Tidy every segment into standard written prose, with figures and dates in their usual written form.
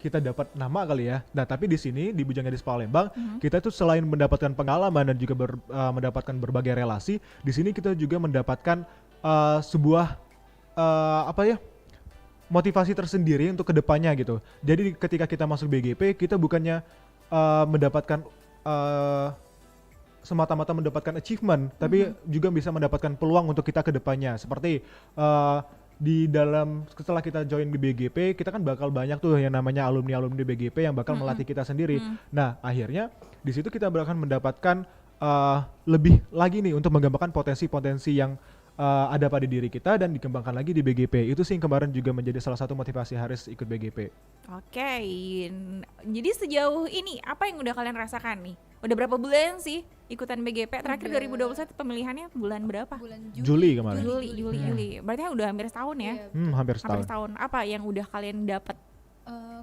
kita dapat nama kali ya. Nah, tapi di sini di Bujang Gadis Palembang, kita tuh selain mendapatkan pengalaman dan juga mendapatkan berbagai relasi, di sini kita juga mendapatkan sebuah motivasi tersendiri untuk kedepannya gitu. Jadi ketika kita masuk BGP, kita bukannya mendapatkan semata-mata mendapatkan achievement, tapi juga bisa mendapatkan peluang untuk kita kedepannya. Seperti di dalam setelah kita join di BGP, kita kan bakal banyak tuh yang namanya alumni BGP yang bakal melatih kita sendiri. Nah, akhirnya di situ kita bakal mendapatkan lebih lagi nih untuk mengembangkan potensi-potensi yang ada pada diri kita dan dikembangkan lagi di BGP. Itu sih yang kemarin juga menjadi salah satu motivasi Haris ikut BGP. Oke, jadi sejauh ini apa yang udah kalian rasakan nih? Udah berapa bulan sih ikutan BGP? Terakhir 2021 pemilihannya bulan berapa? Bulan Juli kemarin. Juli. Berarti udah hampir setahun ya? Iya. Hampir Hampir setahun. setahun. Apa yang udah kalian dapat?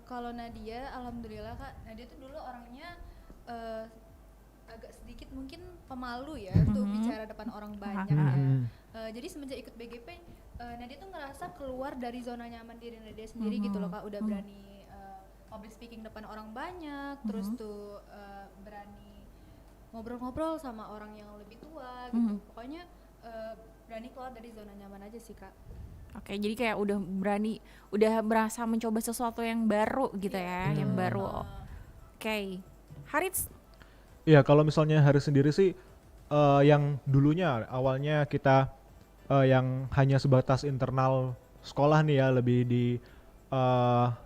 Kalau Nadia, alhamdulillah Kak, Nadia tuh dulu orangnya agak sedikit mungkin pemalu ya untuk bicara depan orang banyak ya. Jadi semenjak ikut BGP, Nadia tuh ngerasa keluar dari zona nyaman diri Nadia sendiri gitu loh Kak, udah berani public speaking depan orang banyak, terus tuh berani ngobrol-ngobrol sama orang yang lebih tua gitu. Pokoknya berani keluar dari zona nyaman aja sih Kak. Oke, jadi kayak udah berani, udah merasa mencoba sesuatu yang baru gitu ya, yang baru. Oke, Harits? Iya, kalau misalnya Haris sendiri sih yang dulunya awalnya kita yang hanya sebatas internal sekolah nih ya, lebih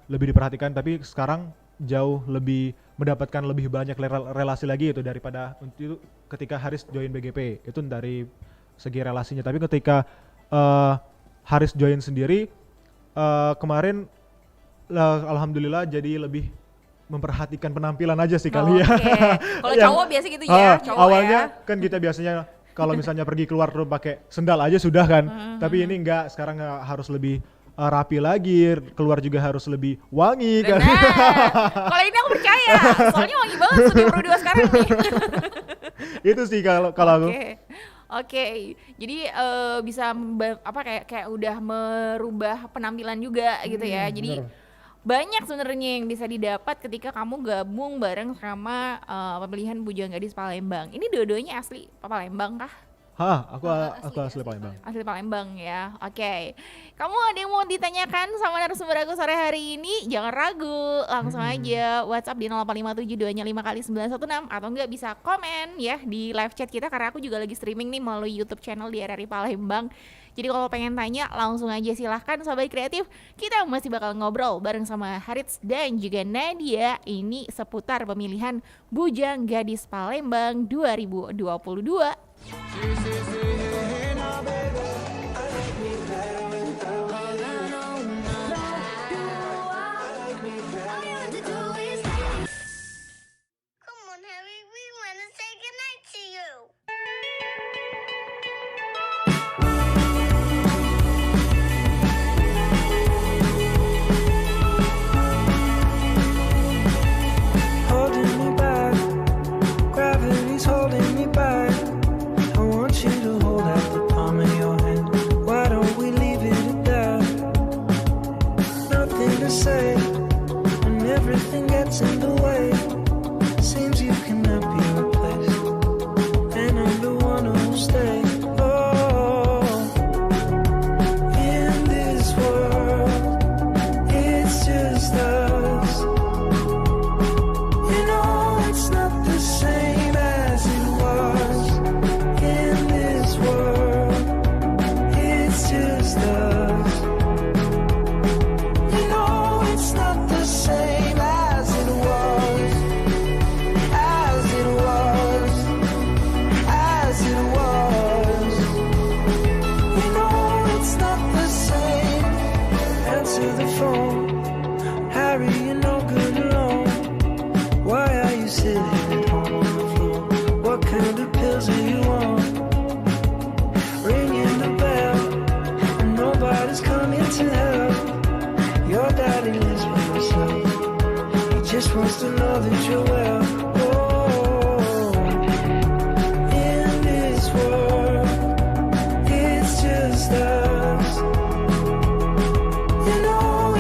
diperhatikan, tapi sekarang jauh lebih mendapatkan lebih banyak relasi lagi itu daripada itu ketika Haris join BGP. Itu dari segi relasinya, tapi ketika Haris join sendiri kemarin alhamdulillah jadi lebih memperhatikan penampilan aja sih kali ya. Kalau cowok biasa gitu ya, cowok awalnya ya. kan kita biasanya kalau misalnya pergi keluar tuh pakai sendal aja sudah kan. Tapi ini enggak, sekarang harus lebih rapi lagi, keluar juga harus lebih wangi kan. Kalau ini aku percaya, soalnya wangi banget Studio Pro 2 sekarang nih. Itu sih kalau aku. Oke. Jadi bisa kayak udah merubah penampilan juga gitu ya. Jadi banyak sebenarnya yang bisa didapat ketika kamu gabung bareng sama pemilihan Bujang Gadis Palembang. Ini dua-duanya asli Palembang kah? Aku asli Palembang. Asli Palembang ya. Oke. Kamu ada yang mau ditanyakan sama narasumber aku sore hari ini? Jangan ragu, langsung aja WhatsApp di 085725kali916 atau enggak bisa komen ya di live chat kita, karena aku juga lagi streaming nih melalui YouTube channel di RRI Palembang. Jadi kalau pengen tanya langsung aja silahkan Sobat Kreatif. Kita masih bakal ngobrol bareng sama Harits dan juga Nadia ini seputar pemilihan Bujang Gadis Palembang 2022.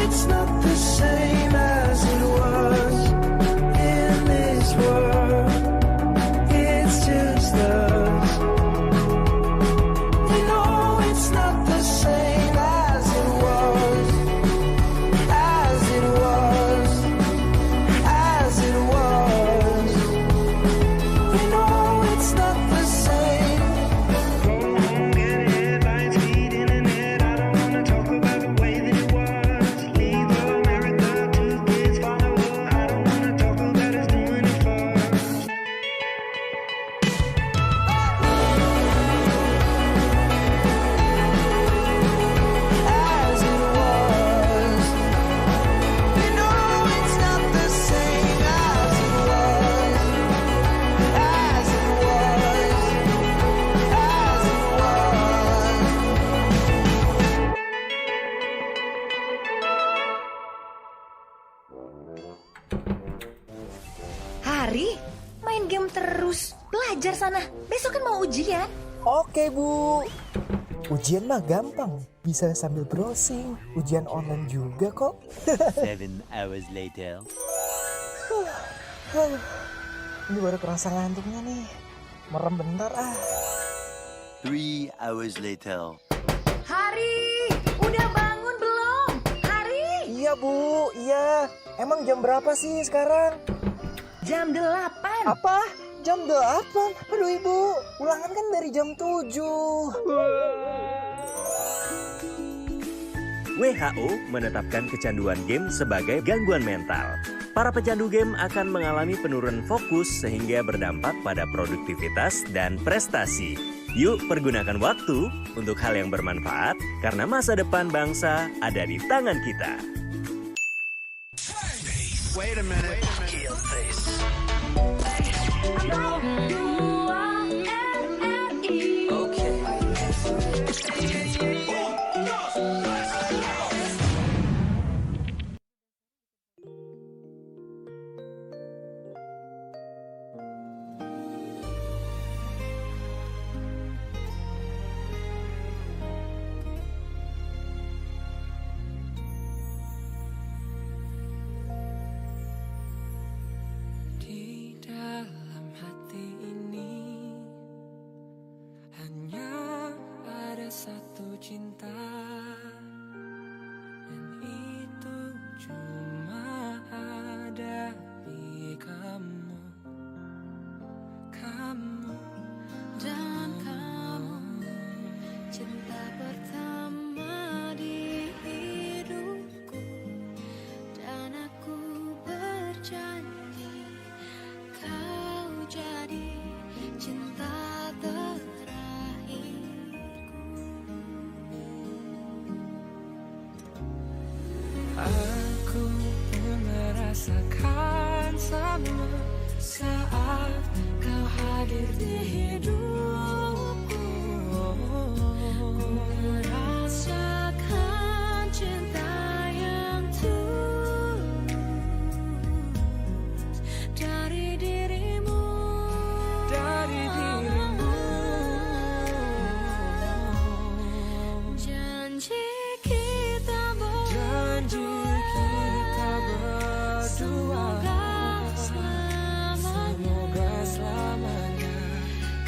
It's not the same. Hari, main game terus. Belajar sana. Besok kan mau ujian. Oke, Bu. Ujian mah gampang. Bisa sambil browsing. Ujian online juga kok. 7 hours later. Ini baru kerasa ngantuknya nih. Merem bentar ah. 3 hours later. Hari, udah bangun belum? Hari, Iya, Bu. Iya. Emang jam berapa sih sekarang? jam 8. Apa? Jam 8? Aduh, Ibu. Ulangan kan dari jam 7. WHO menetapkan kecanduan game sebagai gangguan mental. Para pecandu game akan mengalami penurunan fokus sehingga berdampak pada produktivitas dan prestasi. Yuk pergunakan waktu untuk hal yang bermanfaat karena masa depan bangsa ada di tangan kita. Di dalam hati ini hanya ada satu cinta, dan itu cuma ada di kamu, kamu Dan kamu cinta pertama di hidupku, dan aku berjanji kau jadi cinta terakhirku. Aku pun merasakan sama saat kau hadir di hidupku. Ku merasakan cinta yang tulus dari dirimu, dari dirimu. Janji kita berdua, semoga selamanya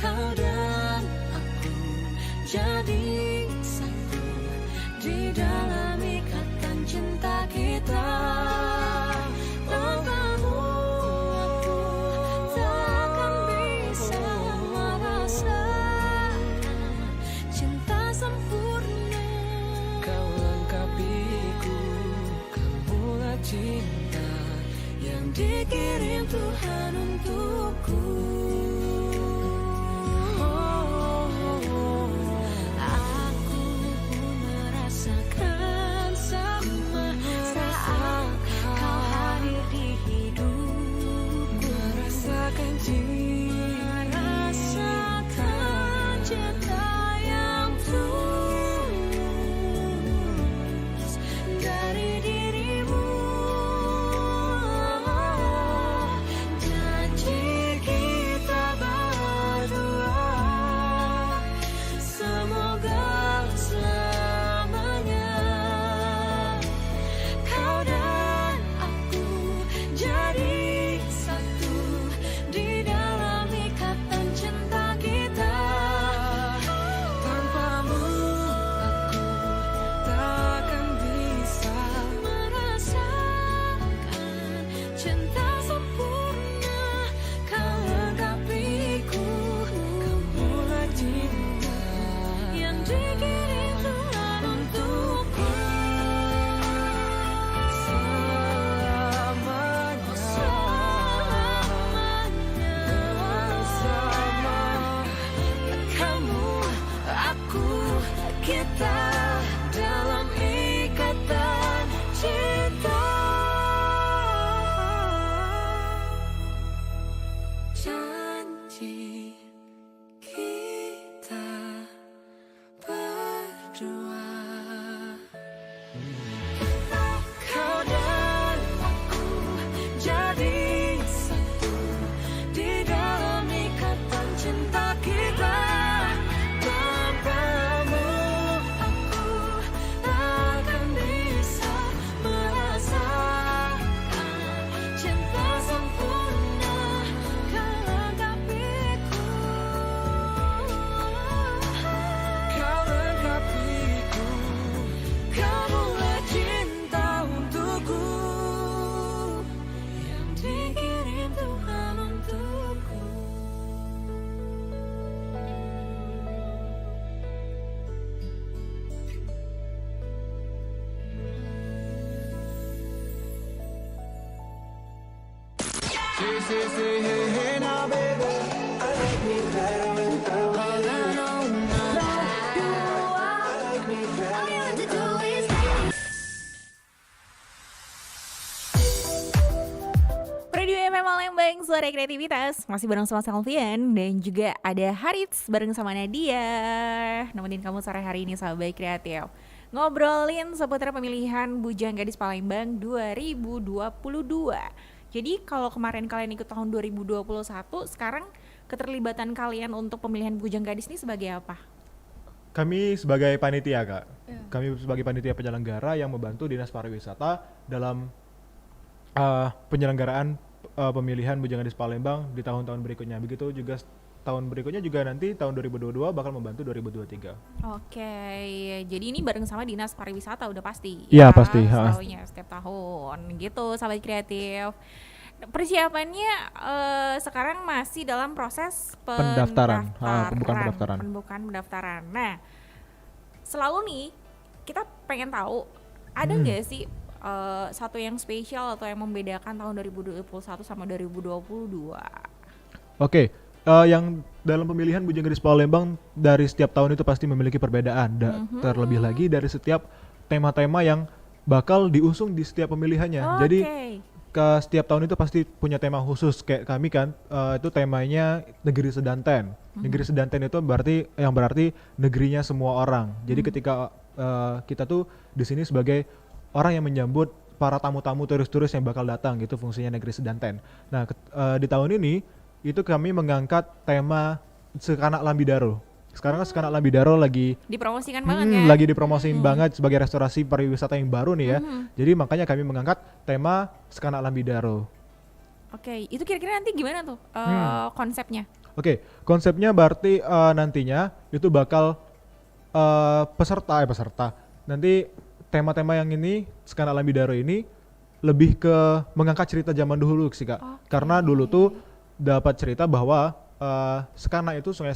kau dan aku jadi satu di dalam ikatan cinta kita. Tanpamu aku takkan bisa merasakan cinta sempurna. Kau lengkapiku, kamulah cinta yang dikirim Tuhan untukku. Aku pun merasakan sama saat kau hadir di hidupku. Merasakan cinta yang tulus dari dirimu. Janji kita berdua, semoga selamanya kau dan aku jadi satu di dalam ikatan cinta kita. Tanpamu aku takkan bisa merasakan cinta sempurna. Kau lengkapiku, kamulah cinta yang dikirim Tuhan untukku. Selamanya, selamanya bersama kamu, aku, kita dalam ikatan cinta. Janji kita berdua, kau dan aku Radio FM Palembang, suara kreativitas. Masih bareng sama Selvian dan juga ada Harits bareng sama Nadia. Nemenin kamu sore hari ini Sobat Kreatif. Ngobrolin seputar pemilihan Bujang Gadis Palembang 2022. Jadi kalau kemarin kalian ikut tahun 2021, sekarang keterlibatan kalian untuk pemilihan Bujang Gadis ini sebagai apa? Kami sebagai panitia, Kak. Kami sebagai panitia penyelenggara yang membantu Dinas Pariwisata dalam penyelenggaraan pemilihan Bujang Gadis Palembang di tahun-tahun berikutnya. Begitu juga tahun berikutnya juga nanti tahun 2022 bakal membantu 2023. Oke, jadi ini bareng sama Dinas Pariwisata udah pasti. Iya, pasti, Setahunya setiap tahun gitu, Sahabat Kreatif. Persiapannya sekarang masih dalam proses pembukaan pendaftaran. Nah, selalu nih kita pengen tahu ada nggak sih satu yang spesial atau yang membedakan tahun 2021 sama 2022? Oke, yang dalam pemilihan Bujang Gadis Palembang dari setiap tahun itu pasti memiliki perbedaan. Terlebih lagi dari setiap tema-tema yang bakal diusung di setiap pemilihannya. Jadi ke setiap tahun itu pasti punya tema khusus. Kayak kami kan itu temanya Negeri Sedanten. Negeri Sedanten itu berarti negerinya semua orang. Jadi ketika kita tuh di sini sebagai orang yang menyambut para tamu-tamu turis-turis yang bakal datang, gitu fungsinya Negeri Sedanten. Nah, di tahun ini itu kami mengangkat tema Sekanak Lambidaro. Sekarang kan Sekanak Lambidaro lagi dipromosikan banget ya. Lagi dipromosiin banget sebagai restorasi pariwisata yang baru nih ya. Jadi makanya kami mengangkat tema Sekanak Lambidaro. Oke, itu kira-kira nanti gimana tuh konsepnya? Oke, konsepnya berarti nantinya itu bakal peserta. Nanti tema-tema yang ini Sekanak Lambidaro ini lebih ke mengangkat cerita zaman dulu sih, Kak. Karena dulu tuh dapat cerita bahwa Sekanak itu sungai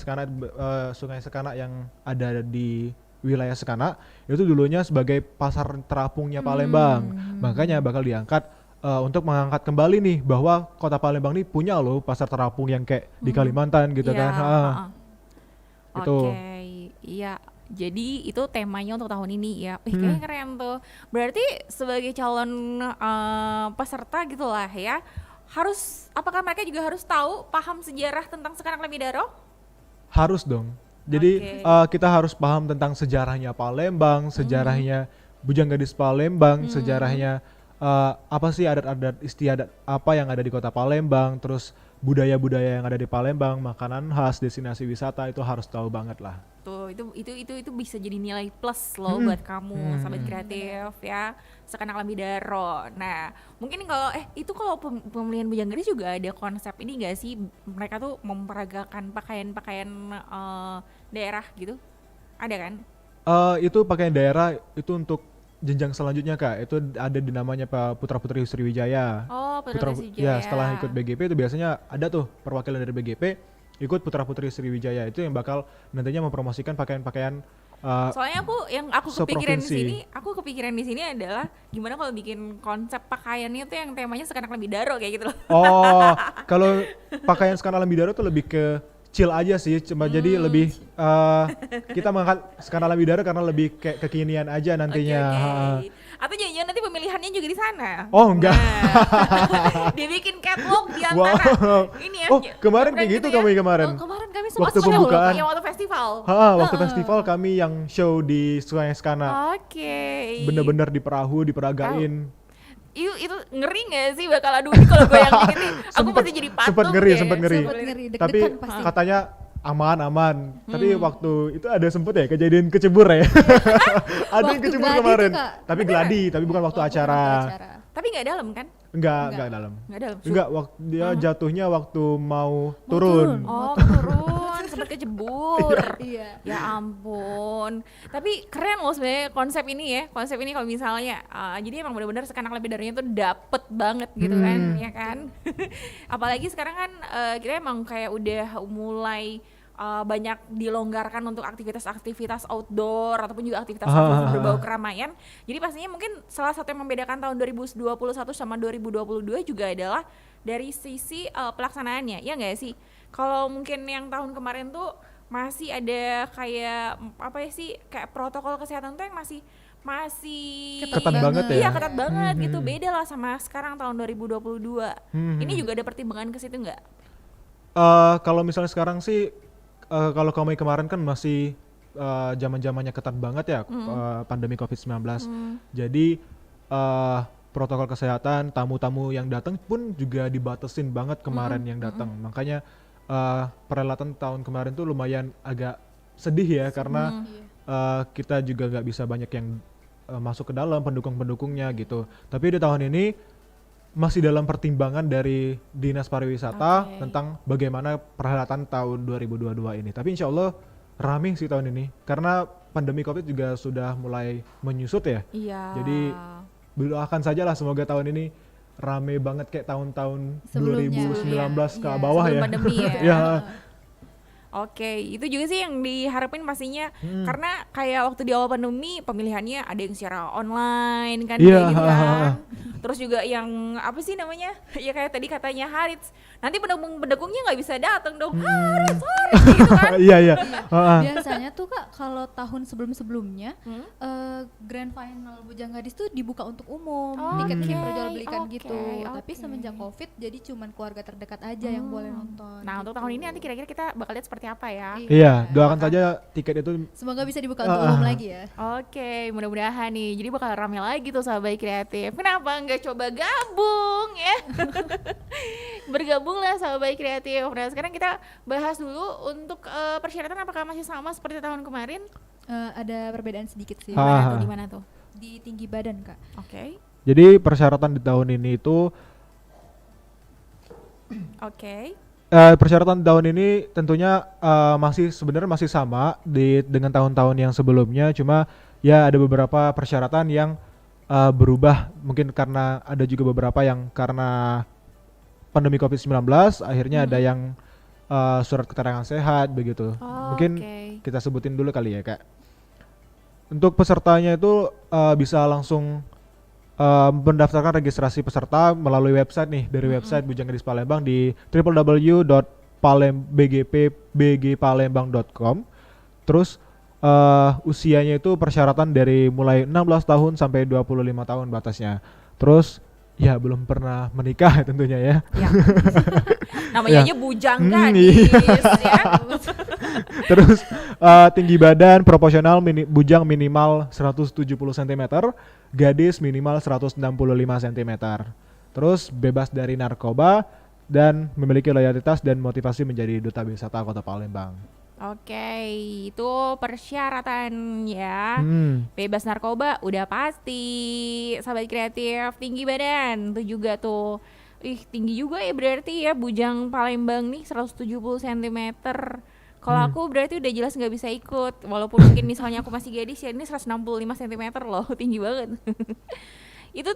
Sekanak yang ada di wilayah Sekanak itu dulunya sebagai pasar terapungnya Palembang. Makanya bakal diangkat untuk mengangkat kembali nih bahwa kota Palembang nih punya loh pasar terapung yang kayak di Kalimantan gitu kan. Itu. Oke, iya. Jadi itu temanya untuk tahun ini ya. Kayaknya keren tuh. Berarti sebagai calon peserta gitulah ya. Apakah mereka juga harus tahu, paham sejarah tentang Sekanak Lambidaro? Harus dong. Jadi kita harus paham tentang sejarahnya Palembang, sejarahnya Bujang Gadis Palembang, sejarahnya apa sih adat-adat istiadat apa yang ada di kota Palembang, terus budaya-budaya yang ada di Palembang, makanan khas, destinasi wisata itu harus tahu banget lah. Tuh, itu bisa jadi nilai plus loh buat kamu, Sahabat Kreatif ya. Sekanak Lambidaro. Nah, mungkin kalau kalau pemilihan Bujang Gadis juga ada konsep ini enggak sih? Mereka tuh memperagakan pakaian-pakaian daerah gitu. Ada kan? Itu pakaian daerah itu untuk jenjang selanjutnya, Kak. Itu ada di namanya Pak Putra-Putri Sriwijaya. Oh, Putra-Putri Sriwijaya. Ya, setelah ikut BGP itu biasanya ada tuh perwakilan dari BGP ikut Putra-Putri Sriwijaya, itu yang bakal nantinya mempromosikan pakaian-pakaian soalnya aku kepikiran di sini adalah gimana kalau bikin konsep pakaiannya tuh yang temanya Sekanak Lambidaro kayak gitu loh. Oh, kalau pakaian Sekanak Lambidaro tuh lebih ke chill aja sih, cuma jadi lebih kita mengangkat Sekanak Lambidaro karena lebih kayak kekinian aja nantinya. Okay. Atau jangan-jangan nanti pemilihannya juga di sana? Oh enggak. Dia bikin catwalk di antara ini ya. Oh kemarin kayak gitu ya? Kemarin. Oh, kemarin kami sempat waktu pembukaan. Yang waktu festival. Waktu festival kami yang show di Sungai Sekanak. Oke. Bener-bener di perahu, diperagain. Itu ngeri gak sih bakal adu ini kalau gue yang bikin nih? Aku pasti jadi patung. Sempet ngeri. Tapi pasti. katanya aman. Tapi waktu itu ada sempet ya kejadian kecebur ya. Ada yang kecebur kemarin. Tapi gladi, tapi bukan waktu acara. Tapi nggak dalam kan? Enggak dalam. Nggak dalam. Enggak, dia jatuhnya waktu mau turun. Oh, turun sempat kecebur. Iya. Ya ampun. Tapi keren loh sebenarnya konsep ini ya. Konsep ini kalau misalnya jadi emang benar-benar Sekanak Lambidaro-nya tuh dapet banget gitu kan, ya kan? Apalagi sekarang kan kita emang kayak udah mulai banyak dilonggarkan untuk aktivitas-aktivitas outdoor ataupun juga aktivitas berbau keramaian. Jadi pastinya mungkin salah satu yang membedakan tahun 2021 sama 2022 juga adalah dari sisi pelaksanaannya, ya nggak sih? Kalau mungkin yang tahun kemarin tuh masih ada kayak apa ya sih, kayak protokol kesehatan tuh yang masih ketat banget ya. Iya, ketat banget gitu. Beda lah sama sekarang tahun 2022. Ini juga ada pertimbangan ke situ nggak? Kalau misalnya sekarang sih, kalau kemarin kan masih zaman-zamannya ketat banget ya, pandemi COVID-19. Jadi protokol kesehatan, tamu-tamu yang datang pun juga dibatasin banget kemarin yang datang. Makanya perhelatan tahun kemarin tuh lumayan agak sedih ya, karena kita juga nggak bisa banyak yang masuk ke dalam, pendukung-pendukungnya gitu. Tapi di tahun ini masih dalam pertimbangan dari Dinas Pariwisata tentang bagaimana perhelatan tahun 2022 ini. Tapi insya Allah rame sih tahun ini, karena pandemi COVID juga sudah mulai menyusut ya. Iya. Jadi doakan saja lah semoga tahun ini rame banget kayak tahun-tahun Sebelumnya. 2019 ke bawah sebelum ya. pandemi ya. Ya. Oke, itu juga sih yang diharapin pastinya, karena kayak waktu di awal pandemi pemilihannya ada yang secara online kan, Iya, kayak gitu kan. Terus juga yang apa sih namanya, ya kayak tadi katanya Harits, nanti pendukungnya nggak bisa datang dong, Harits gitu kan. Iya iya. Biasanya tuh Kak, kalau tahun sebelum-sebelumnya grand final Bujang Gadis tuh dibuka untuk umum, tiketnya diperjualbelikan gitu. Tapi semenjak Covid jadi cuman keluarga terdekat aja yang boleh nonton. Nah, untuk tahun ini nanti kira-kira kita bakal lihat seperti apa ya? Iya, doakan saja tiket itu. Semoga bisa dibuka untuk umum lagi ya. Oke, mudah-mudahan nih. Jadi bakal rame lagi tuh sahabat kreatif. Kenapa nggak coba gabung ya? Bergabunglah sahabat kreatif. Nah, sekarang kita bahas dulu untuk persyaratan apakah masih sama seperti tahun kemarin? Ada perbedaan sedikit sih. Di mana tuh? Di tinggi badan Kak. Oke. Jadi persyaratan di tahun ini itu persyaratan tahun ini tentunya sebenarnya masih sama dengan tahun-tahun yang sebelumnya, cuma ya ada beberapa persyaratan yang berubah, mungkin karena ada juga beberapa yang karena pandemi COVID-19 akhirnya ada yang surat keterangan sehat begitu. Mungkin kita sebutin dulu kali ya Kak. Untuk pesertanya itu bisa langsung mendaftarkan registrasi peserta melalui website nih, dari website Bujang Gadis Palembang di www.bgpalembang.com. Terus usianya itu persyaratan dari mulai 16 tahun sampai 25 tahun batasnya. Terus ya belum pernah menikah tentunya ya. Namanya aja Bujang Gadis ya. Terus tinggi badan proporsional bujang minimal 170 cm, gadis minimal 165 cm. Terus bebas dari narkoba dan memiliki loyalitas dan motivasi menjadi duta wisata Kota Palembang. Oke, itu persyaratan ya. Bebas narkoba udah pasti. Sahabat kreatif, tinggi badan tuh juga tuh. Tinggi juga ya berarti ya Bujang Palembang nih 170 cm. Kalau aku berarti udah jelas nggak bisa ikut. Walaupun mungkin misalnya aku masih gadis ya, ini 165 cm loh, tinggi banget.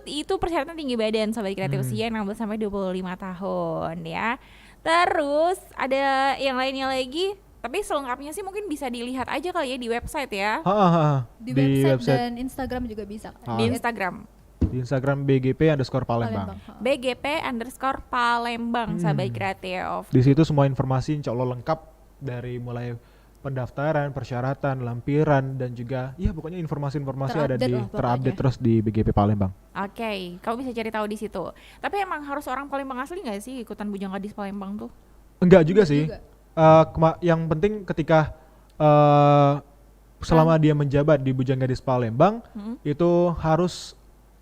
Itu persyaratan tinggi badan sahabat kreatif, usia 16 sampai 25 tahun ya. Terus ada yang lainnya lagi. Tapi selengkapnya sih mungkin bisa dilihat aja kali ya di website ya. Di website dan Instagram juga bisa. Di Instagram. Di Instagram BGP_Palembang. BGP_Palembang sahabat kreatif. Di situ semua informasi insya Allah lengkap, dari mulai pendaftaran, persyaratan, lampiran, dan juga ya pokoknya informasi-informasi terupdate terus di BGP Palembang. Oke, kamu bisa cari tahu di situ. Tapi emang harus orang Palembang asli nggak sih ikutan Bujang Gadis Palembang tuh? Enggak juga sih. Yang penting ketika selama dia menjabat di Bujang Gadis Palembang itu harus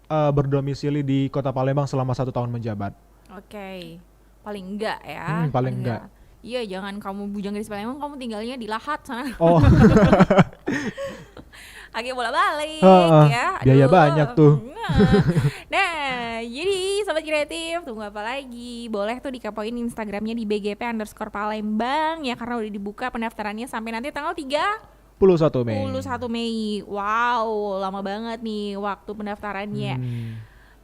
berdomisili di Kota Palembang selama 1 tahun menjabat. Oke, paling enggak ya. Paling enggak. Iya, jangan kamu Bujang Gadis Palembang kamu tinggalnya di Lahat sana. Oh. Agak bola-balik ya. Biaya banyak tuh. Nah, jadi sobat kreatif tunggu apa lagi? Boleh tuh dikepoin Instagramnya di BGP_Palembang ya, karena udah dibuka pendaftarannya sampai nanti tanggal 31 Mei. Wow, lama banget nih waktu pendaftarannya.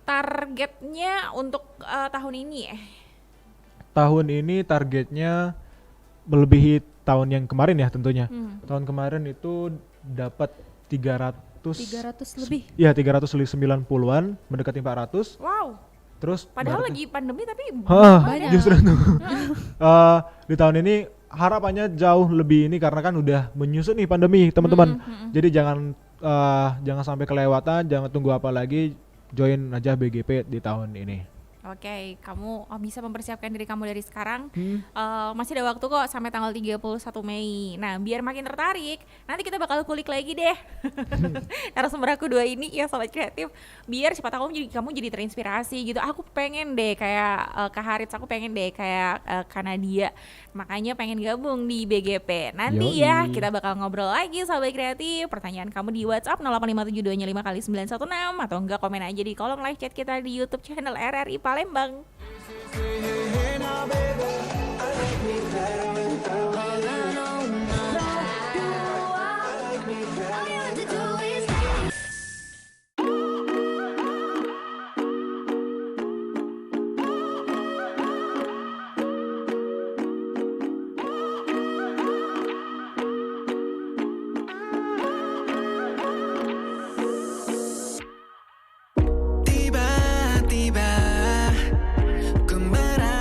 Targetnya untuk tahun ini ya? Tahun ini targetnya melebihi tahun yang kemarin ya tentunya. Hmm. Tahun kemarin itu dapat 300 lebih. Iya 390-an mendekati 400. Wow. Terus Padahal berarti- lagi pandemi tapi Banyak. justru itu. Di tahun ini harapannya jauh lebih ini karena kan udah menyusut nih pandemi teman-teman. Jadi jangan sampai kelewatan, jangan tunggu apa lagi, join aja BGP di tahun ini. Oke, kamu bisa mempersiapkan diri kamu dari sekarang. Masih ada waktu kok sampai tanggal 31 Mei. Nah, biar makin tertarik, nanti kita bakal kulik lagi deh. Narasumber aku 2 ini ya Sobat Kreatif. Biar siapa tahu kamu jadi terinspirasi gitu. Aku pengen deh kayak Kak Harits, aku pengen deh kayak Kak Nadia. Makanya pengen gabung di BGP. Nanti ya kita bakal ngobrol lagi Sobat Kreatif. Pertanyaan kamu di WhatsApp 085725 5x916 atau enggak komen aja di kolom live chat kita di YouTube channel RRI Palembang. Tiba-tiba ku merasa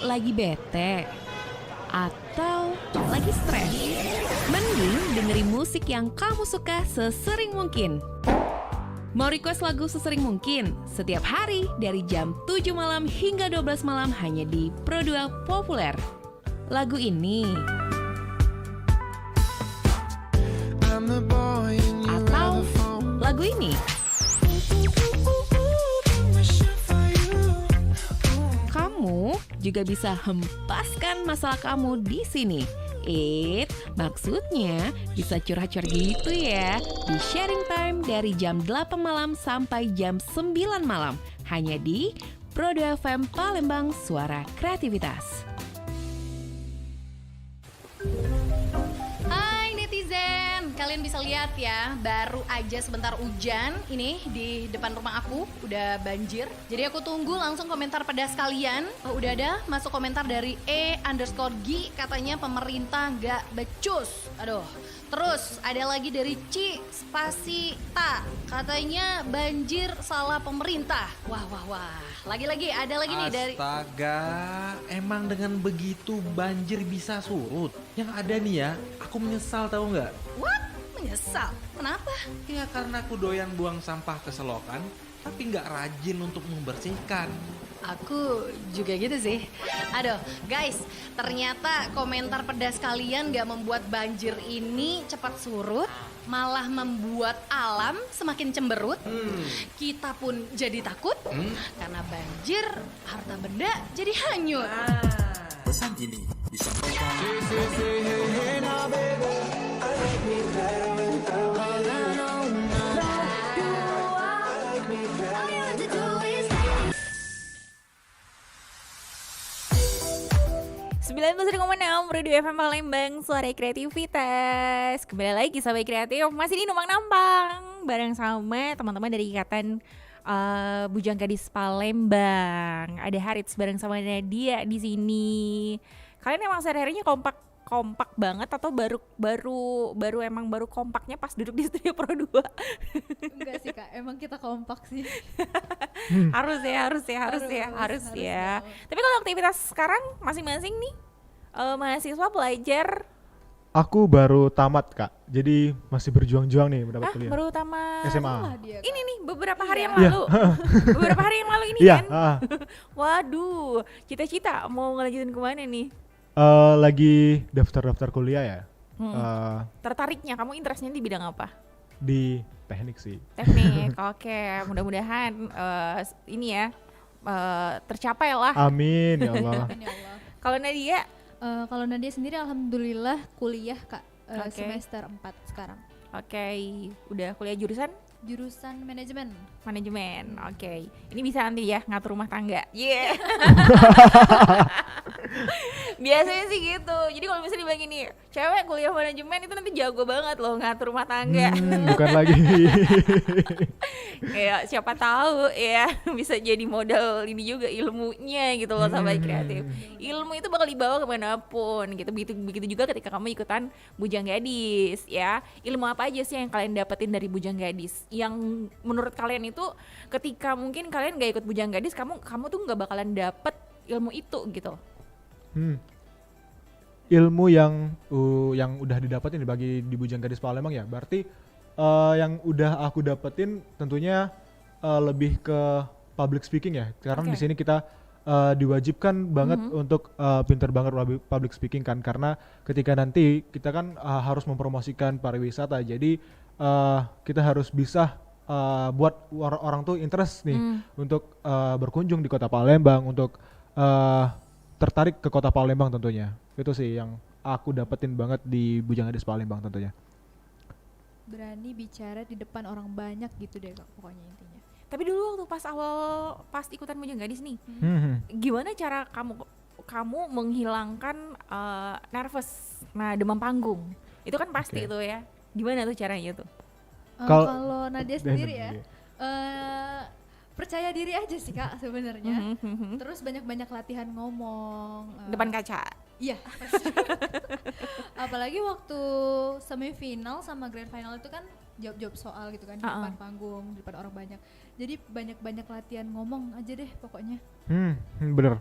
lagi bete atau lagi stres? Mending dengerin musik yang kamu suka sesering mungkin. Mau request lagu sesering mungkin? Setiap hari dari jam 7 malam hingga 12 malam hanya di Pro2 Populer. Lagu ini atau lagu ini. Kamu juga bisa hempaskan masalah kamu di sini. Maksudnya bisa curhat-curhat gitu ya. Di sharing time dari jam 8 malam sampai jam 9 malam. Hanya di Pro2 FM Palembang, Suara Kreativitas. Kalian bisa lihat ya, baru aja sebentar hujan ini di depan rumah aku udah banjir. Jadi aku tunggu langsung komentar pedas kalian. Udah ada masuk komentar dari E_G, katanya pemerintah nggak becus. Aduh. Terus ada lagi dari Ci Spasita, katanya banjir salah pemerintah. Wah. Lagi-lagi ada lagi nih dari. Astaga, emang dengan begitu banjir bisa surut? Yang ada nih ya, aku menyesal tahu nggak? What? Menyesal? Kenapa? Ya karena aku doyan buang sampah ke selokan, tapi nggak rajin untuk membersihkan. Aku juga gitu sih. Aduh guys, ternyata komentar pedas kalian gak membuat banjir ini cepat surut, malah membuat alam semakin cemberut. Kita pun jadi takut, karena banjir harta benda jadi hanyut. Pesan ini disampaikan Pro2 FM Palembang, Suara Kreativitas. Kembali lagi Sobat Kreatif, masih di Numpang Nampang bareng sama teman-teman dari Ikatan Bujang Gadis Palembang. Ada Harits bareng sama Nadia di sini. Kalian emang sehari-harinya kompak banget atau baru kompaknya pas duduk di studio Pro2? Enggak sih Kak, emang kita kompak sih. harus ya. Tapi kalau aktivitas sekarang masing-masing nih mahasiswa pelajar. Aku baru tamat Kak, jadi masih berjuang-juang nih mendapat kuliah. Baru tamat SMA. Ini nih beberapa hari yang lalu. Beberapa hari yang lalu ini kan. Waduh, cita-cita mau ngelanjutin kemana nih? Lagi daftar kuliah ya. Tertariknya, kamu interestnya di bidang apa? Di teknik sih. Teknik, oke. Mudah-mudahan ini ya tercapai lah. Amin ya Allah. Kalau Nadia? Kalau Nadia sendiri alhamdulillah kuliah Kak, semester 4 sekarang. Oke, udah kuliah jurusan? Jurusan manajemen. Oke. Ini bisa nanti ya ngatur rumah tangga. Biasanya sih gitu. Jadi kalau misalnya dibilang gini, cewek kuliah manajemen itu nanti jago banget loh ngatur rumah tangga. Bukan lagi. Ya siapa tahu ya bisa jadi modal ini juga ilmunya gitu loh Sobat Kreatif. Ilmu itu bakal dibawa kemanapun gitu. Begitu juga ketika kamu ikutan Bujang Gadis ya. Ilmu apa aja sih yang kalian dapetin dari Bujang Gadis? Yang menurut kalian itu ketika mungkin kalian gak ikut Bujang Gadis, kamu tuh gak bakalan dapet ilmu itu gitu. Ilmu yang udah didapetin dibagi di Bujang Gadis Palembang ya, berarti yang udah aku dapetin tentunya lebih ke public speaking ya, karena di sini kita diwajibkan banget untuk pinter banget public speaking kan, karena ketika nanti kita kan harus mempromosikan pariwisata, jadi kita harus bisa buat orang tuh interest nih untuk berkunjung di Kota Palembang, untuk tertarik ke Kota Palembang tentunya. Itu sih yang aku dapetin banget di Bujang Gadis Palembang tentunya. Berani bicara di depan orang banyak gitu deh Kak, pokoknya intinya. Tapi dulu waktu pas ikutan Bujang Gadis nih, gimana cara kamu menghilangkan nervous, demam panggung? Itu kan pasti itu ya. Gimana tuh caranya tuh? Kalau Nadia sendiri ya, percaya diri aja sih Kak sebenarnya. Terus banyak-banyak latihan ngomong depan kaca. Iya. Apalagi waktu semifinal sama grand final itu kan jawab soal gitu kan di depan panggung, di depan orang banyak. Jadi banyak-banyak latihan ngomong aja deh pokoknya. Bener.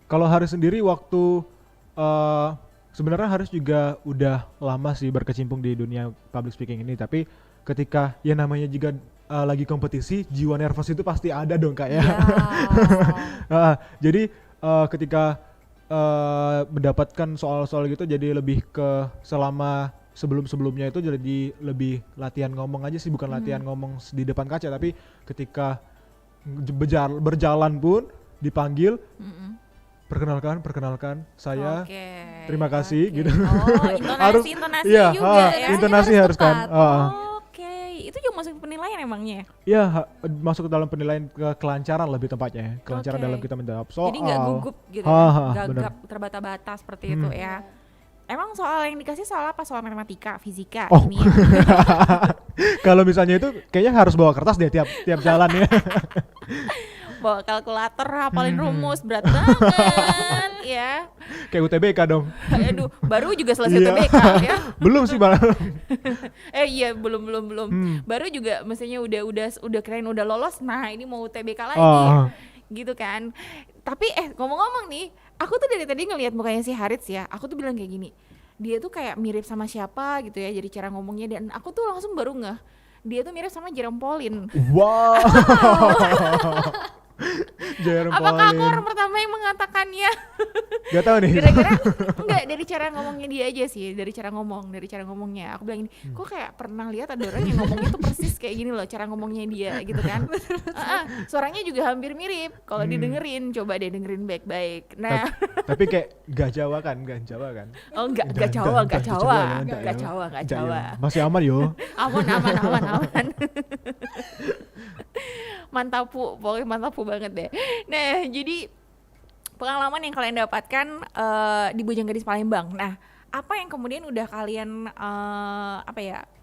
Kalau Haris sendiri waktu sebenarnya Haris juga udah lama sih berkecimpung di dunia public speaking ini, tapi ketika ya namanya juga lagi kompetisi, jiwa nervous itu pasti ada dong Kak ya. Jadi ketika mendapatkan soal-soal gitu jadi lebih ke selama sebelum-sebelumnya itu jadi lebih latihan ngomong aja sih, bukan latihan ngomong di depan kaca, tapi ketika berjalan pun dipanggil perkenalkan saya, terima kasih gitu. Intonasi iya, juga ya. Intonasi harus kan. Itu juga masuk penilaian emangnya? Iya, masuk ke dalam penilaian kelancaran lebih tepatnya ya. Kelancaran dalam kita menjawab soal. Jadi nggak gugup gitu ya, gagap terbata-bata seperti itu ya. Emang soal yang dikasih soal apa? Soal matematika, fisika, kimia? Kalau misalnya itu kayaknya harus bawa kertas deh tiap jalan ya. Bawa kalkulator, hafalin rumus, berat banget ya. Kayak UTBK dong. Aduh, baru juga selesai UTBK ya. Belum sih malah. Iya, belum. Baru juga mestinya udah keren udah lolos. Nah, ini mau UTBK lagi. Gitu kan. Tapi ngomong-ngomong nih, aku tuh dari tadi ngelihat mukanya si Harits ya. Aku tuh bilang kayak gini. Dia tuh kayak mirip sama siapa gitu ya, jadi cara ngomongnya, dan aku tuh langsung baru ngeh. Dia tuh mirip sama Jerome Pauline. Wow. Apakah aku orang pertama yang mengatakannya? Gak tahu nih. Kira-kira enggak, dari cara ngomongnya dia aja sih, dari cara ngomongnya. Aku bilang ini, kok kayak pernah lihat ada orang yang ngomongnya tuh persis kayak gini loh, cara ngomongnya dia gitu kan. Suaranya juga hampir mirip. Kalau didengerin, coba deh dengerin baik-baik. Nah, tapi kayak gak Jawa kan? Oh enggak Jawa. Masih aman yo. Aman. Mantapu, pokoknya mantapu banget deh. Nah, jadi pengalaman yang kalian dapatkan di Bujang Gadis Palembang. Nah, apa yang kemudian udah kalian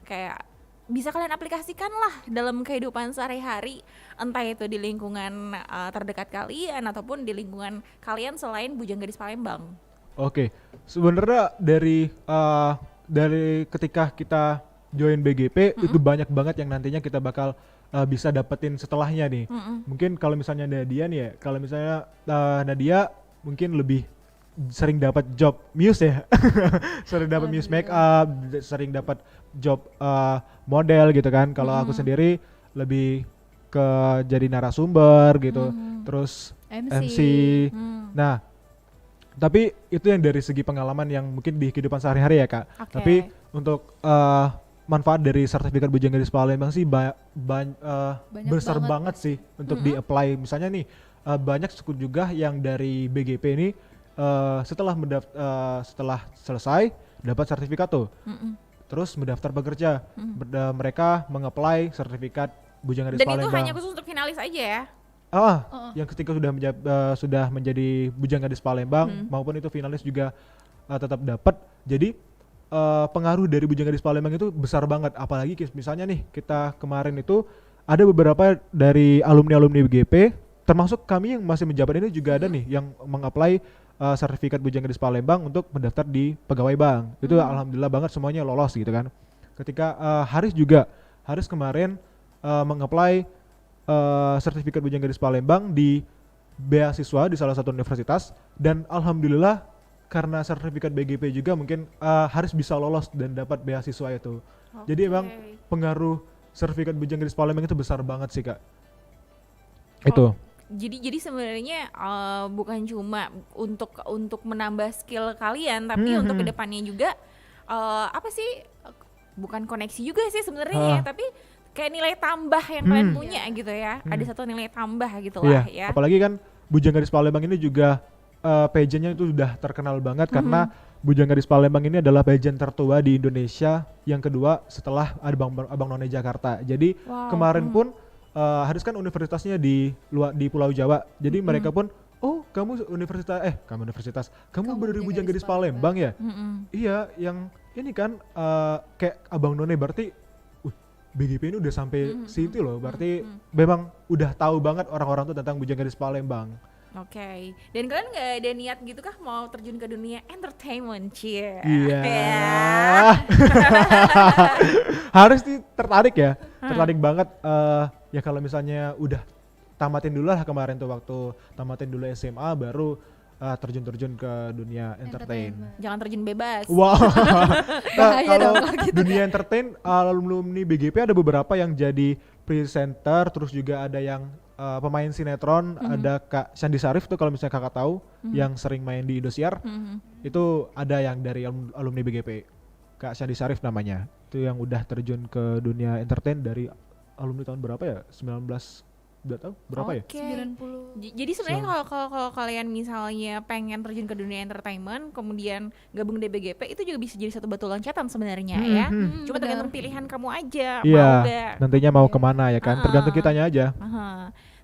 kayak bisa kalian aplikasikan lah dalam kehidupan sehari-hari, entah itu di lingkungan terdekat kalian ataupun di lingkungan kalian selain Bujang Gadis Palembang. Oke, sebenarnya dari ketika kita join BGP itu banyak banget yang nantinya kita bakal bisa dapetin setelahnya nih. Mungkin kalau misalnya Nadia nih ya, kalau misalnya Nadia mungkin lebih sering dapat job muse ya. Sering dapat muse make up, sering dapat job model gitu kan. Kalau aku sendiri lebih ke jadi narasumber gitu. Terus MC. Nah, tapi itu yang dari segi pengalaman yang mungkin di kehidupan sehari-hari ya Kak. Tapi untuk manfaat dari sertifikat Bujang Gadis Palembang sih besar banget sih untuk di-apply. Misalnya nih banyak juga yang dari BGP ini setelah selesai dapat sertifikat tuh, terus mendaftar bekerja, mereka meng-apply sertifikat Bujang Gadis Palembang. Dan itu hanya khusus untuk finalis aja ya? Yang ketika sudah menjadi Bujang Gadis Palembang maupun itu finalis juga tetap dapat. Jadi pengaruh dari Bujang Gadis Palembang itu besar banget, apalagi misalnya nih kita kemarin itu ada beberapa dari alumni BGP, termasuk kami yang masih menjabat ini juga ada nih yang meng-apply sertifikat Bujang Gadis Palembang untuk mendaftar di pegawai bank. Itu alhamdulillah banget semuanya lolos gitu kan. Ketika Haris kemarin meng-apply sertifikat Bujang Gadis Palembang di beasiswa di salah satu universitas, dan alhamdulillah karena sertifikat BGP juga mungkin Haris bisa lolos dan dapat beasiswa itu. Jadi emang pengaruh sertifikat Bujang Gadis Palembang itu besar banget sih Kak. Itu. Jadi sebenarnya bukan cuma untuk menambah skill kalian, tapi untuk kedepannya juga bukan koneksi juga sih sebenarnya ya, tapi kayak nilai tambah yang kalian punya gitu ya. Ada satu nilai tambah gitu lah ya. Apalagi kan Bujang Gadis Palembang ini juga pageantnya itu sudah terkenal banget karena Bujang Gadis Palembang ini adalah pageant tertua di Indonesia, yang kedua setelah Abang None Jakarta. Jadi kemarin pun Haris kan universitasnya di Pulau Jawa. Jadi mereka pun, kamu dari Bujang Gadis Palembang ya? Iya, yang ini kan kayak Abang None, berarti BGP ini udah sampai situ loh. Berarti memang udah tahu banget orang-orang tuh tentang Bujang Gadis Palembang. Oke. Dan kalian nggak ada niat gitu kah mau terjun ke dunia entertainment? Iya. Harus tertarik ya, tertarik banget. Ya kalau misalnya udah tamatin dulu lah kemarin tuh, waktu tamatin dulu SMA baru terjun-terjun ke dunia entertain. Jangan terjun bebas. Wow. Bahaya Kalau dong kalau gitu. dunia entertain alumni BGP ada beberapa yang jadi presenter, terus juga ada yang pemain sinetron, ada Kak Sandi Sarif tuh kalau misalnya kakak tahu, yang sering main di Indosiar, itu ada yang dari alumni BGP, Kak Sandi Sarif namanya, itu yang udah terjun ke dunia entertain dari alumni tahun berapa ya? 19 udah tahu berapa ya? 90. Jadi sebenarnya kalau kalian misalnya pengen terjun ke dunia entertainment, kemudian gabung di BGP, itu juga bisa jadi satu batu loncatan sebenarnya ya. Cuma tergantung pilihan kamu aja, Iya, mau gak. nantinya mau kemana ya kan? Tergantung kitanya aja.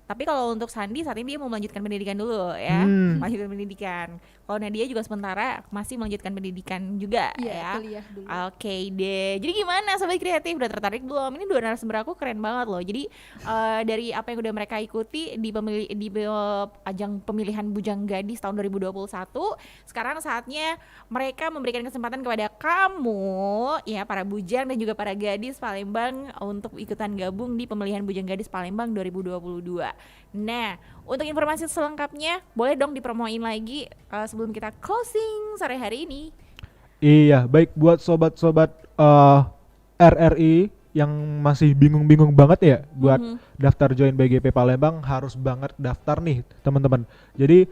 Tapi kalau untuk Sandi saat ini dia mau melanjutkan pendidikan dulu ya, melanjutkan pendidikan. Kalau Nadia juga sementara masih melanjutkan pendidikan juga ya. Kuliah dulu. Oke deh. Jadi gimana sobat kreatif, udah tertarik belum? Ini dua narasumber aku keren banget loh. Jadi dari apa yang udah mereka ikuti di ajang pemilihan Bujang Gadis tahun 2021, sekarang saatnya mereka memberikan kesempatan kepada kamu ya, para bujang dan juga para gadis Palembang untuk ikutan gabung di pemilihan Bujang Gadis Palembang 2022. Nah, untuk informasi selengkapnya boleh dong dipromoin lagi sebelum kita closing sore hari ini. Iya, baik buat sobat-sobat RRI yang masih bingung-bingung banget ya buat daftar join BGP Palembang, harus banget daftar nih teman-teman. Jadi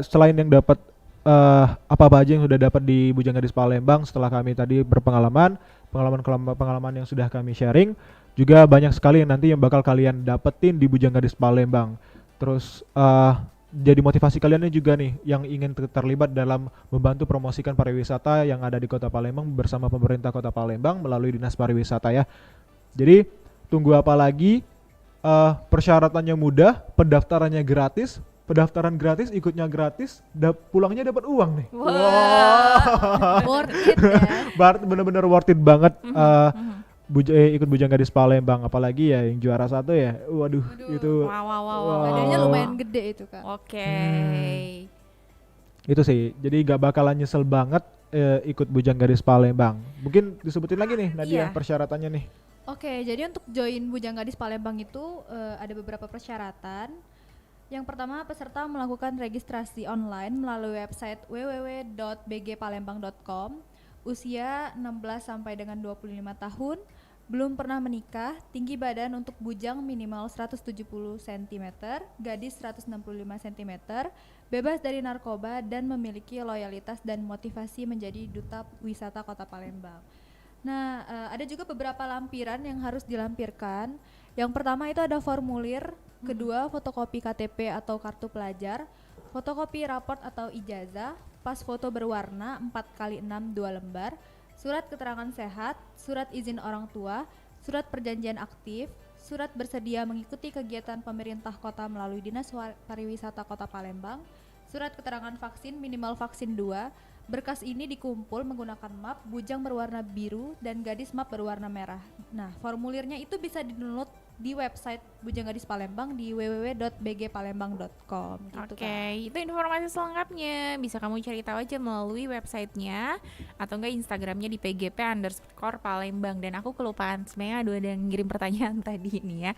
selain yang dapat apa aja yang sudah dapat di Bujang Gadis Palembang setelah kami tadi berpengalaman yang sudah kami sharing, juga banyak sekali yang nanti yang bakal kalian dapetin di Bujang Gadis Palembang. Terus jadi motivasi kalian juga nih yang ingin terlibat dalam membantu promosikan pariwisata yang ada di Kota Palembang bersama pemerintah Kota Palembang melalui Dinas Pariwisata ya. Jadi tunggu apa lagi? Persyaratannya mudah, pendaftarannya gratis. Pendaftaran gratis, ikutnya gratis, pulangnya dapat uang nih. Worth it ya. Bener-bener worth it banget. Ikut Bujang Gadis Palembang, apalagi ya yang juara 1 ya. Waduh. Itu Hadiahnya lumayan gede itu Kak. Oke. Itu sih. Jadi gak bakalan nyesel banget ikut Bujang Gadis Palembang. Mungkin disebutin lagi nih Nadia persyaratannya nih. Oke, jadi untuk join Bujang Gadis Palembang itu ada beberapa persyaratan. Yang pertama, peserta melakukan registrasi online melalui website www.bgpalembang.com, usia 16 sampai dengan 25 tahun, belum pernah menikah, tinggi badan untuk bujang minimal 170 cm, gadis 165 cm, bebas dari narkoba dan memiliki loyalitas dan motivasi menjadi duta wisata Kota Palembang. Nah, ada juga beberapa lampiran yang harus dilampirkan. Yang pertama itu ada formulir, kedua fotokopi KTP atau kartu pelajar, fotokopi raport atau ijazah, pas foto berwarna 4x6 2 lembar, surat keterangan sehat, surat izin orang tua, surat perjanjian aktif, surat bersedia mengikuti kegiatan pemerintah kota melalui Dinas Pariwisata Kota Palembang, surat keterangan vaksin minimal vaksin 2. Berkas ini dikumpul menggunakan map bujang berwarna biru dan gadis map berwarna merah. Nah, formulirnya itu bisa di-download di website Bujang Gadis Palembang di www.bgpalembang.com gitu. Oke, itu informasi selengkapnya bisa kamu cari tahu aja melalui websitenya atau enggak Instagramnya di pgp_palembang. Dan aku kelupaan sebenarnya ada yang ngirim pertanyaan tadi ini ya.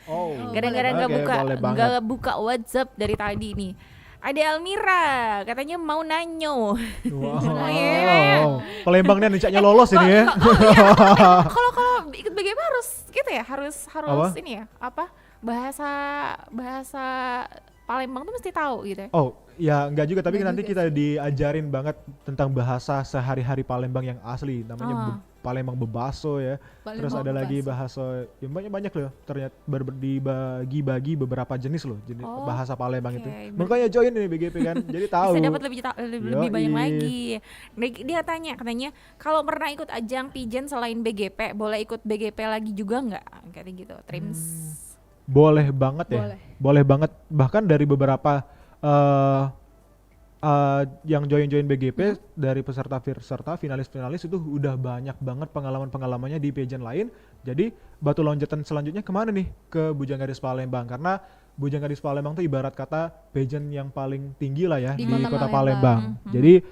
Gara-gara nggak buka WhatsApp dari tadi nih. Ada Almira, katanya mau nanyo. Wow. Palembangnya nicaknya lolos ini ya. Kalau ikut BGP harus gitu ya, harus ini ya, apa? Bahasa Palembang tuh mesti tahu gitu ya. Oh, ya enggak juga, tapi nanti kita diajarin banget tentang bahasa sehari-hari Palembang yang asli, namanya Palembang Bebaso ya. Terus ada lagi bahasa yang banyak loh, ternyata dibagi-bagi beberapa jenis loh, bahasa Palembang itu. Makanya join ini BGP kan, jadi tahu. Bisa dapat lebih banyak lagi. Dia katanya kalau pernah ikut ajang pijen selain BGP, boleh ikut BGP lagi juga nggak? Kayak gitu, Trims. Boleh banget ya. Boleh banget. Bahkan dari beberapa yang join BGP dari peserta finalis itu udah banyak banget pengalamannya di pageant lain. Jadi batu loncatan selanjutnya kemana nih? Ke Bujang Gadis Palembang, karena Bujang Gadis Palembang tuh ibarat kata pageant yang paling tinggi lah ya di Kota Palembang. Jadi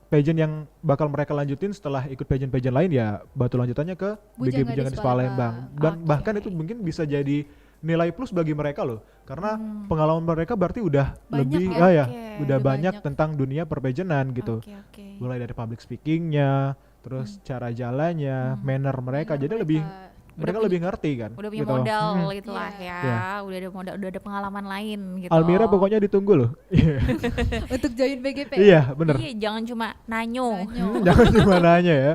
pageant yang bakal mereka lanjutin setelah ikut pageant lain ya batu lanjutannya ke Bujang Gadis Palembang. Dan bahkan itu mungkin bisa jadi nilai plus bagi mereka loh, karena pengalaman mereka berarti udah Banyak lebih ya? udah Udah banyak banyak. tentang dunia perpejenan gitu. Mulai dari public speakingnya, terus cara jalannya, manner mereka, jadi lebih mereka lebih ngerti kan. Udah punya gitu. modal itulah ya. Iya. Udah ada modal, udah ada pengalaman lain gitu. Almira pokoknya ditunggu loh. Untuk join BGP. Iya, bener. Iya, jangan cuma nanyo. Jangan cuma nanya ya.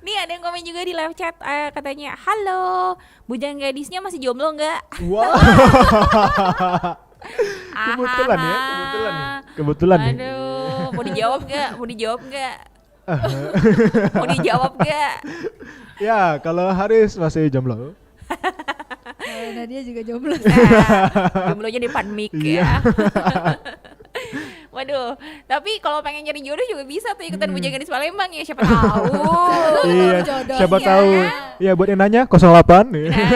Nih ada yang komen juga di live chat katanya, halo, bujang gadisnya masih jomblo nggak? Wah. Kebetulan ya, kebetulan nih. Kebetulan nih. Aduh, mau dijawab nggak? Mau dijawab nggak? Mau dijawab nggak? Ya, kalau Haris masih jomblo. Kalau Nadia juga jomblo. Jomblonya di depan mic Iya. ya. Waduh, tapi kalau pengen nyari jodoh juga bisa tuh ikutan Bujang Gadis Palembang ya, siapa tahu. Iya, jodoh. siapa Iya tahu. kan? Ya buat yang nanya 08. Nah, ya kan?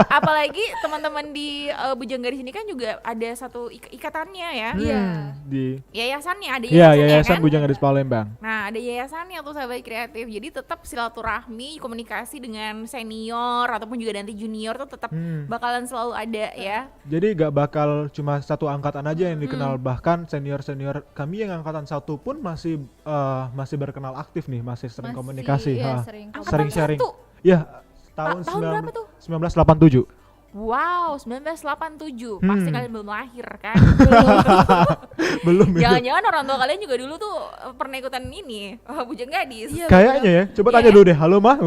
Apalagi teman-teman di Bujang Gadis ini kan juga ada satu ikatannya ya. Iya. Di Yayasannya ada Iya, yayasannya Yayasan kan? Bujang Gadis Palembang. Nah, ada yayasannya tuh sahabat kreatif. Jadi tetap silaturahmi, komunikasi dengan senior ataupun juga nanti junior tuh tetap bakalan selalu ada ya. Jadi gak bakal cuma satu angkatan aja yang dikenal, bahkan senior-senior kami yang angkatan 1 pun masih masih berkenal aktif nih, masih sering Masih, komunikasi, iya, ha. sering sering Angkatan sharing. 1? Ya, tahun Tahun berapa tuh? 1987. Wow, 1987. Pasti kalian belum lahir kan? Belum itu. Jangan-jangan orang tua kalian juga dulu tuh pernah ikutan ini, Bujang Gadis. Iya, Kayaknya ya. Coba tanya Iya. dulu deh. Halo, Mah.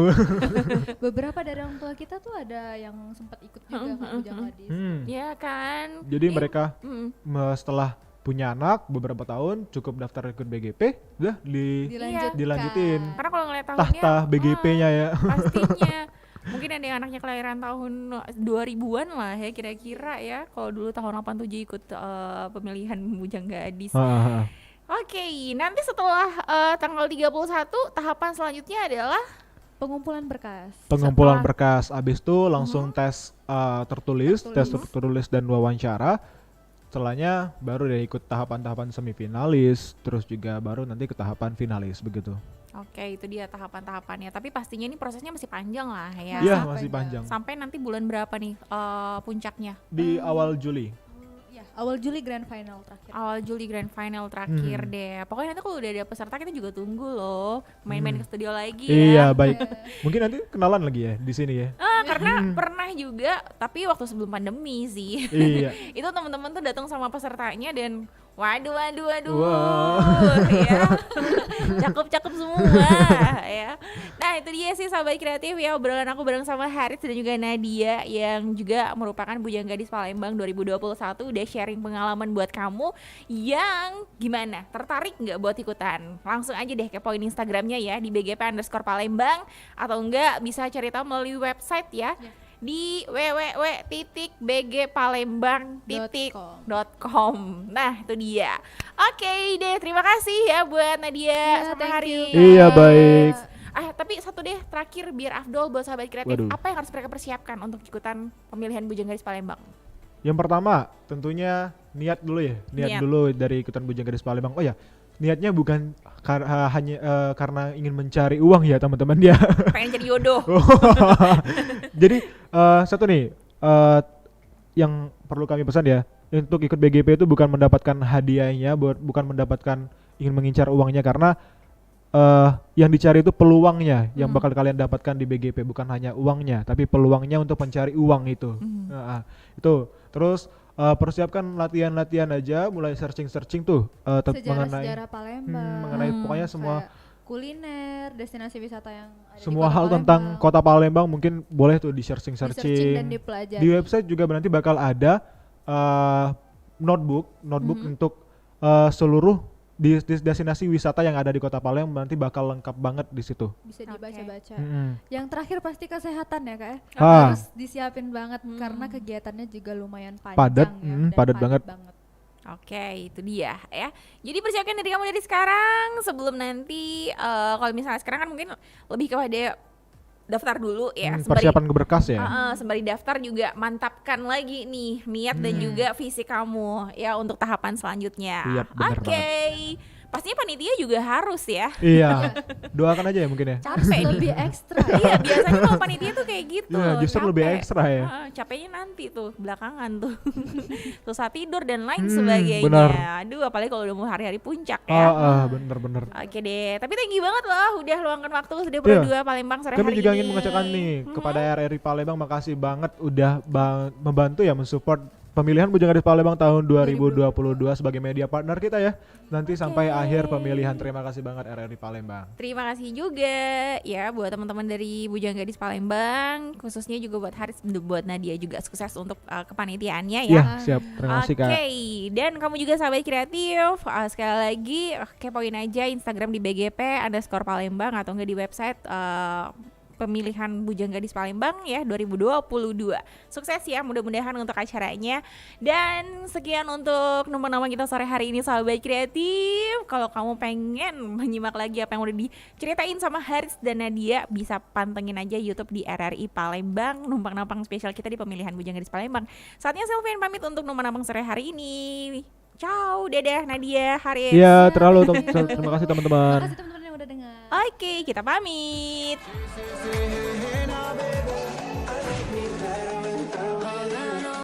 Beberapa dari orang tua kita tuh ada yang sempat ikut juga kan Bujang Gadis. Iya kan? Jadi mereka Mm. setelah punya anak beberapa tahun cukup daftar ikut BGP, udah Dilanjutkan. dilanjutin Karena kalau ngeliat tahunnya tahta BGP-nya ya. pastinya mungkin ada yang anaknya kelahiran tahun 2000-an lah ya kira-kira ya. Kalau dulu tahun 87 ikut pemilihan Bujang Gadis. Oke, nanti setelah tanggal 31 tahapan selanjutnya adalah Pengumpulan berkas. Pengumpulan berkas, abis itu langsung tes tertulis, tes tertulis dan wawancara. Setelahnya baru deh ikut tahapan-tahapan semifinalis, terus juga baru nanti ke tahapan finalis begitu. Oke, itu dia tahapan-tahapannya. Tapi pastinya ini prosesnya masih panjang lah ya. Iya, masih panjang. Sampai nanti bulan berapa nih puncaknya? Di awal Juli. Ya, awal Juli grand final terakhir. Awal Juli grand final terakhir deh. Pokoknya nanti kalau udah ada peserta kita juga tunggu loh. Main-main ke studio lagi ya. Iya, baik. Mungkin nanti kenalan lagi ya di sini ya. Karena pernah juga, tapi waktu sebelum pandemi sih. Iya. Itu teman-teman tuh datang sama pesertanya dan waduh Wah. ya. Cakep-cakep semua ya. Nah, itu dia sih sahabat kreatif ya, obrolan aku bareng sama Haris dan juga Nadia yang juga merupakan Bujang Gadis Palembang 2021. Udah sharing pengalaman buat kamu yang gimana? Tertarik nggak buat ikutan? Langsung aja deh kepoin Instagramnya ya di bgp_palembang atau enggak bisa cari tahu melalui website ya. Di www.bgpalembang.com. Nah, itu dia. Oke deh, terima kasih ya buat Nadia sama Haris. Iya, baik. Tapi satu deh terakhir biar afdol buat sahabat kreatif. Waduh. Apa yang harus mereka persiapkan untuk ikutan pemilihan Bujang Gadis Palembang? Yang pertama, tentunya niat dulu ya. Niat dulu dari ikutan Bujang Gadis Palembang. Oh ya, niatnya bukan hanya karena ingin mencari uang ya teman-teman dia. Pengen jadi jodoh. Jadi satu nih yang perlu kami pesan ya, untuk ikut BGP itu bukan mendapatkan hadiahnya, bukan mendapatkan ingin mengincar uangnya, karena yang dicari itu peluangnya yang bakal kalian dapatkan di BGP, bukan hanya uangnya, tapi peluangnya untuk mencari uang itu. Itu terus persiapkan latihan-latihan aja, mulai searching tuh Sejarah Palembang. mengenai pokoknya semua kuliner, destinasi wisata yang ada semua di hal Kota tentang Palembang. Kota Palembang mungkin boleh tuh di searching dan dipelajari. di website juga nanti bakal ada notebook untuk seluruh destinasi wisata yang ada di Kota Palembang, nanti bakal lengkap banget di situ. Bisa dibaca-baca. Mm-mm. Yang terakhir pasti kesehatan ya kak ya. Ah. Harus disiapin banget karena kegiatannya juga lumayan panjang Padat, ya, dan padat banget. Oke, itu dia ya. Jadi persiapkan diri kamu dari sekarang sebelum nanti kalau misalnya sekarang kan mungkin lebih kepada daftar dulu ya. Persiapan ke berkas ya. Sembari daftar juga mantapkan lagi nih niat dan juga visi kamu ya untuk tahapan selanjutnya. Iya, bener Oke. pastinya panitia juga harus ya. Iya, doakan aja ya mungkin ya. Capek nih. Lebih ekstra. Iya, biasanya kalau panitia tuh kayak gitu. Iya, justru lebih ekstra ya. Capeknya nanti tuh belakangan tuh. Susah tidur dan lain sebagainya. benar. Aduh, apalagi kalau udah mau hari-hari puncak ya. Bener-bener. Oke deh, tapi thank you banget loh udah luangkan waktu sudah berdua Palembang sore Kami hari juga ini. ingin mengucapkan nih kepada RRI Palembang, makasih banget udah membantu ya mensupport pemilihan Bujang Gadis Palembang tahun 2022 sebagai media partner kita ya. Nanti sampai akhir pemilihan. Terima kasih banget RRI Palembang. Terima kasih juga ya buat teman-teman dari Bujang Gadis Palembang, khususnya juga buat Haris, buat Nadia juga sukses untuk kepanitiaannya ya. Ya, siap. Terima kasih Kak. Oke, dan kamu juga sahabat kreatif, sekali lagi kepoin aja Instagram di BGP_Palembang atau enggak di website pemilihan Bujang Gadis Palembang ya 2022. Sukses ya mudah-mudahan untuk acaranya. Dan sekian untuk nama-nama kita sore hari ini sahabat kreatif. Kalau kamu pengen menyimak lagi apa yang udah diceritain sama Haris dan Nadia, bisa pantengin aja YouTube di RRI Palembang, numpang-numpang spesial kita di pemilihan Bujang Gadis Palembang. Saatnya Sylvian pamit untuk numpang-numpang sore hari ini. Ciao, dadah Nadia, Haris. Iya, terima kasih teman-teman. Terima kasih teman-teman yang udah dengar. Oke, kita pamit.